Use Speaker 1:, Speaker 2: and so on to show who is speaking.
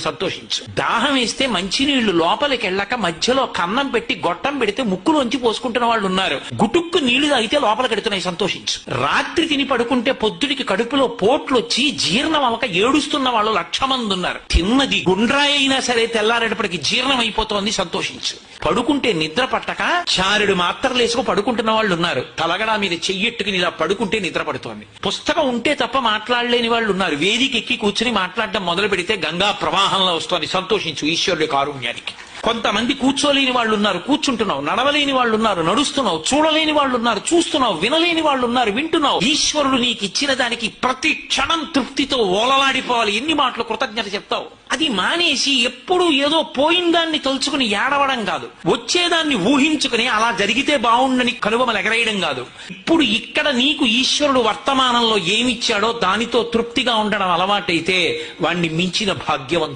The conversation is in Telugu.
Speaker 1: సంతోషించు. దాహం వేస్తే మంచినీళ్లు లోపలికి వెళ్ళక మధ్యలో కన్నం పెట్టి గొట్టం పెడితే ముక్కులోంచి పోసుకుంటున్న వాళ్ళు ఉన్నారు. గుటుక్కు నీళ్లు తాగితే లోపలికి ఎడుతున్నాయి, సంతోషించు. రాత్రి తిని పడుకుంటే పొద్దుడికి కడుపులో పోట్లు వచ్చి జీర్ణం అవక ఏడుస్తున్న వాళ్ళు 1,00,000 మంది ఉన్నారు. తిన్నది గుండ్రాయి అయినా సరే తెల్లారేటప్పటికి జీర్ణం అయిపోతోంది, సంతోషించు. పడుకుంటే నిద్ర పట్టక చారుడు మాత్రలు వేసుకు పడుకుంటున్న వాళ్ళు ఉన్నారు. తలగడా మీద చెయ్యెట్టుకుని ఇలా పడుకుంటే నిద్ర పడుతోంది. పుస్తకం ఉంటే తప్ప మాట్లాడలేని వాళ్ళు ఉన్నారు. వేదిక ఎక్కి కూర్చుని మాట్లాడడం మొదలు పెడితే గంగా ప్రవాహంలో వస్తోంది, సంతోషించు ఈశ్వరుడి కారుణ్యానికి. కొంతమంది కూర్చోలేని వాళ్ళు ఉన్నారు, కూర్చుంటున్నావు. నడవలేని వాళ్ళు ఉన్నారు, నడుస్తున్నావు. చూడలేని వాళ్ళు ఉన్నారు, చూస్తున్నావు. వినలేని వాళ్ళు ఉన్నారు, వింటున్నావు. ఈశ్వరుడు నీకు ఇచ్చిన దానికి ప్రతి క్షణం తృప్తితో ఓలలాడిపోవాలి. ఎన్ని మాటలు కృతజ్ఞత చెప్తావు? అది మానేసి ఎప్పుడు ఏదో పోయిన దాన్ని తలుచుకుని ఏడవడం కాదు, వచ్చేదాన్ని ఊహించుకుని అలా జరిగితే బాగుండని కనుబొమలు ఎగరేయడం కాదు. ఇప్పుడు ఇక్కడ నీకు ఈశ్వరుడు వర్తమానంలో ఏమిచ్చాడో దానితో తృప్తిగా ఉండడం అలవాటైతే వాణ్ణి మించిన భాగ్యవంతుడు